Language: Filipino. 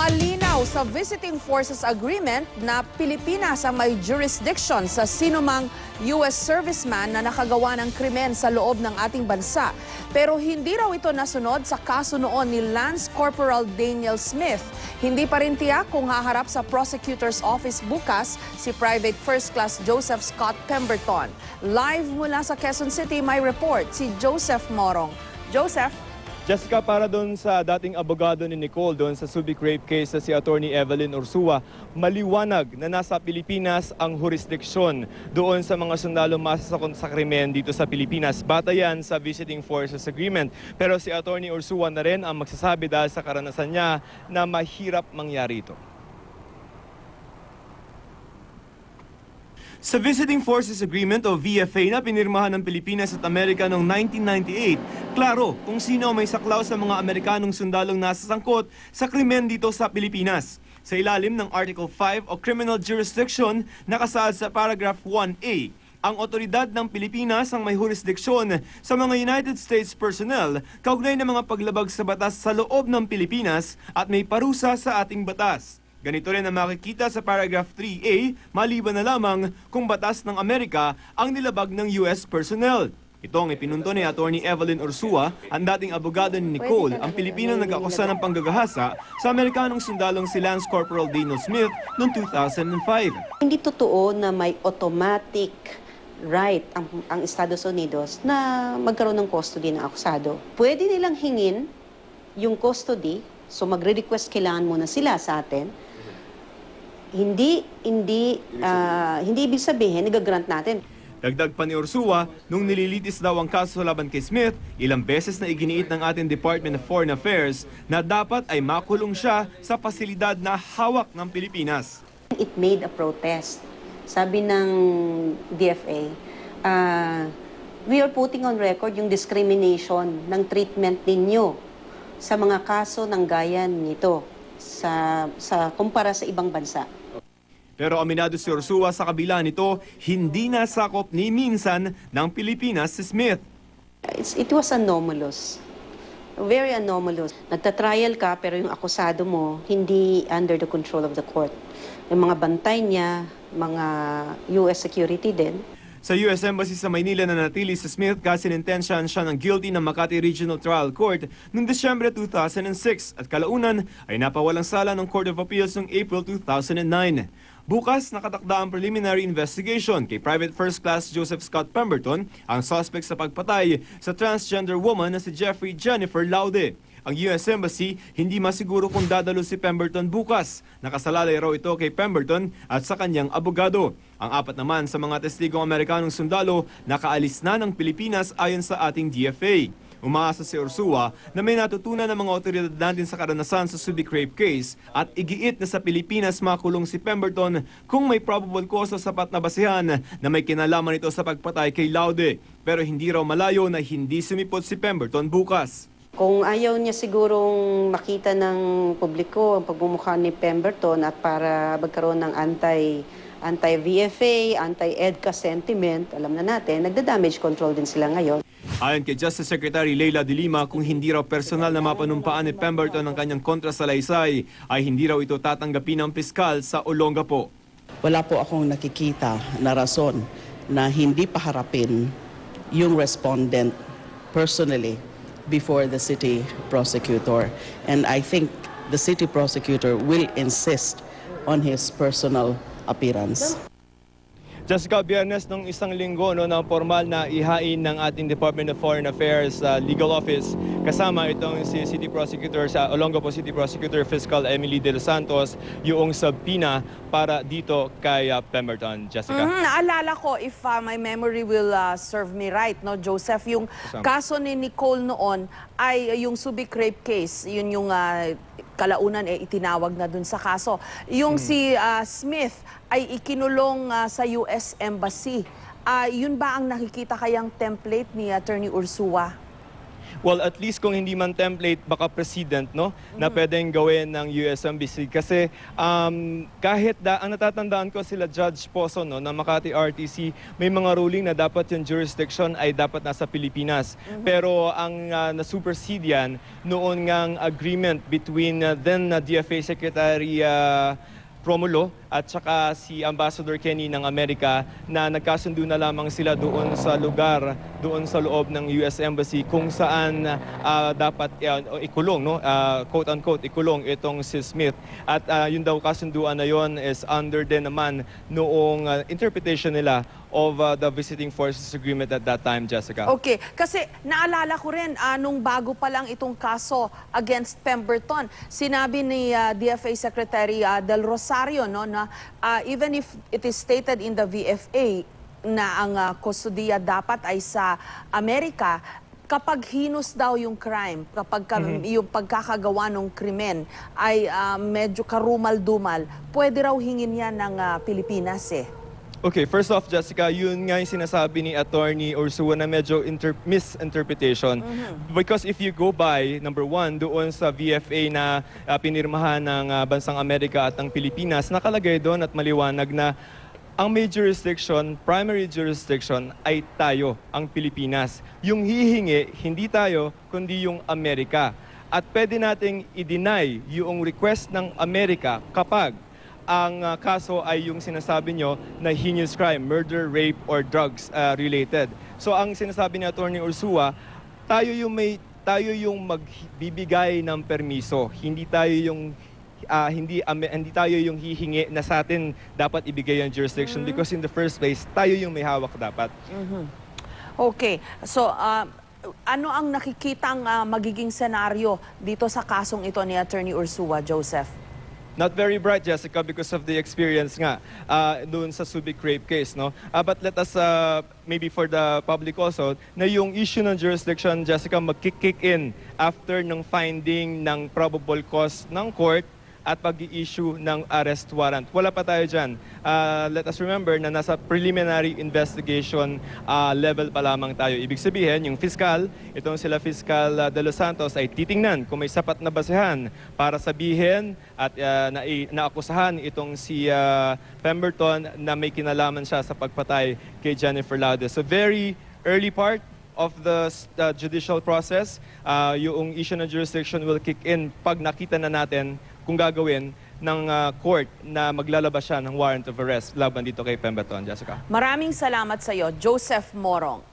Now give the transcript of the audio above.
Malinaw sa Visiting Forces Agreement na Pilipinas ang may jurisdiction sa sinumang US serviceman na nakagawa ng krimen sa loob ng ating bansa. Pero hindi raw ito nasunod sa kaso noon ni Lance Corporal Daniel Smith. Hindi pa rin tiyak kung haharap sa prosecutor's office bukas si Private First Class Joseph Scott Pemberton. Live mula sa Quezon City, may report si Joseph Morong. Joseph? Jessica, para doon sa dating abogado ni Nicole doon sa Subic rape case na si Attorney Evelyn Ursua, maliwanag na nasa Pilipinas ang jurisdiksyon doon sa mga sundalo masasakot sa krimen dito sa Pilipinas. Batayan sa Visiting Forces Agreement. Pero si Attorney Ursua na rin ang magsasabi dahil sa karanasan niya na mahirap mangyari ito. Sa Visiting Forces Agreement o VFA na pinirmahan ng Pilipinas at Amerika noong 1998, klaro kung sino may saklaw sa mga Amerikanong sundalong nasasangkot sa krimen dito sa Pilipinas. Sa ilalim ng Article 5 o Criminal Jurisdiction, nakasaad sa Paragraph 1A, ang otoridad ng Pilipinas ang may jurisdiksyon sa mga United States personnel kaugnay ng mga paglabag sa batas sa loob ng Pilipinas at may parusa sa ating batas. Ganito rin ang makikita sa paragraph 3A, maliban na lamang kung batas ng Amerika ang nilabag ng US personnel. Ito ang ipinunto ni Attorney Evelyn Ursua, ang dating abogado ni Nicole, ang Pilipinong nag-akusa ng panggagahasa sa Amerikanong sundalong si Lance Corporal Daniel Smith noong 2005. Hindi totoo na may automatic right ang Estados Unidos na magkaroon ng custody ng akusado. Pwede nilang hingin yung custody, so magre-request kailangan muna sila sa atin. Hindi ibig sabihin, nag-grant natin. Dagdag pa ni Ursua, nung nililitis daw ang kaso laban kay Smith, ilang beses na iginiit ng ating Department of Foreign Affairs na dapat ay makulong siya sa pasilidad na hawak ng Pilipinas. It made a protest. Sabi ng DFA, we are putting on record yung discrimination ng treatment ninyo sa mga kaso ng gaya nito sa kumpara sa ibang bansa. Pero aminado si Ursua sa kabila nito, hindi nasakop ni minsan ng Pilipinas si Smith. It was anomalous. Very anomalous. Nagtatrial ka pero yung akusado mo hindi under the control of the court. Yung mga bantay niya, mga US security din. Sa US Embassy sa Maynila na natili si Smith kasi sinintensyahan siya ng guilty ng Makati Regional Trial Court noong Desyembre 2006 at kalaunan ay napawalang sala ng Court of Appeals noong April 2009. Bukas, nakatakda ang preliminary investigation kay Private First Class Joseph Scott Pemberton, ang suspect sa pagpatay sa transgender woman na si Jeffrey Jennifer Laude. Ang US Embassy hindi masiguro kung dadalo si Pemberton bukas. Nakasalalay raw ito kay Pemberton at sa kanyang abogado. Ang apat naman sa mga testigong Amerikanong sundalo nakaalis na ng Pilipinas ayon sa ating DFA. Umaasa si Ursua na may natutunan ng mga otoridad natin sa karanasan sa Subic rape case at igiit na sa Pilipinas makulong si Pemberton kung may probable cause o sapat na basehan na may kinalaman ito sa pagpatay kay Laude. Pero hindi raw malayo na hindi sumipot si Pemberton bukas. Kung ayaw niya sigurong makita ng publiko ang pagmumukha ni Pemberton at para magkaroon ng anti-VFA, anti-EDCA sentiment, alam na natin, nagda-damage control din sila ngayon. Ayon kay Justice Secretary Leila de Lima, kung hindi raw personal na mapanumpaan ni Pemberton ang kanyang kontrasalaysay, ay hindi raw ito tatanggapin ng piskal sa Olongapo. Wala po akong nakikita na rason na hindi paharapin yung respondent personally before the city prosecutor. And I think the city prosecutor will insist on his personal appearance. Jessica, Biyernes nung isang linggo na formal na ihain ng ating Department of Foreign Affairs Legal Office kasama itong si City Prosecutor sa Olongapo City Prosecutor Fiscal Emily De Los Santos yung subpoena para dito kay Pemberton. Jessica? Naalala ko, if my memory will serve me right, no, Joseph, yung kaso ni Nicole noon ay yung Subic rape case, yun yung kalaunan itinawag na dun sa kaso. Yung si Smith ay ikinulong sa US Embassy. Yun ba ang nakikita kayang template ni Attorney Ursua? Well, at least kung hindi man template, baka precedent, no? Na pwedeng gawin ng US Embassy. Kasi kahit ang natatandaan ko sila Judge Poso, no, ng Makati RTC, may mga ruling na dapat yung jurisdiction ay dapat nasa Pilipinas. Pero ang na-supersede yan noon ngang agreement between then DFA Secretary Romulo at saka si Ambassador Kenny ng Amerika na nagkasundo na lamang sila doon sa lugar, doon sa loob ng US Embassy kung saan dapat ikulong, no? Quote-unquote, ikulong itong si Smith. At yun daw kasunduan na yon is under din naman noong interpretation nila of the Visiting Forces Agreement at that time, Jessica. Okay, kasi naalala ko rin, nung bago pa lang itong kaso against Pemberton, sinabi ni DFA Secretary Del Rosario, no, na even if it is stated in the VFA na ang kustodiya dapat ay sa Amerika, kapag hinus daw yung crime, kapag yung pagkakagawa ng krimen ay medyo karumal-dumal, pwede raw hingin yan ng Pilipinas eh. Okay, first off, Jessica, yun nga yung sinasabi ni Attorney Ursua na medyo misinterpretation. Because if you go by, number one, doon sa VFA na pinirmahan ng Bansang Amerika at ng Pilipinas, nakalagay doon at maliwanag na ang may jurisdiction, primary jurisdiction, ay tayo, ang Pilipinas. Yung hihingi, hindi tayo, kundi yung Amerika. At pwede nating i-deny yung request ng Amerika kapag ang kaso ay yung sinasabi nyo na heinous crime, murder, rape, or drugs related. So ang sinasabi ni Attorney Ursua, tayo yung magbibigay ng permiso. Hindi tayo yung tayo yung hihingi na sa atin dapat ibigay yung jurisdiction because in the first place, tayo yung may hawak dapat. Okay, so ano ang nakikitang magiging senaryo dito sa kasong ito ni Attorney Ursua, Joseph? Not very bright, Jessica, because of the experience nga doon sa Subic rape case, no? But let us, maybe for the public also, na yung issue ng jurisdiction, Jessica, mag-kick in after ng finding ng probable cause ng court at pag-i-issue ng arrest warrant. Wala pa tayo dyan. Let us remember na nasa preliminary investigation level pa lamang tayo. Ibig sabihin, yung fiscal, itong sila Fiscal De Los Santos ay titingnan kung may sapat na basehan para sabihin at naakusahan itong si Pemberton na may kinalaman siya sa pagpatay kay Jennifer Laude. So very early part of the judicial process, yung issue ng jurisdiction will kick in pag nakita na natin kung gagawin ng court na maglalabas siya ng warrant of arrest laban dito kay Pemberton, Jessica. Maraming salamat sa iyo, Joseph Morong.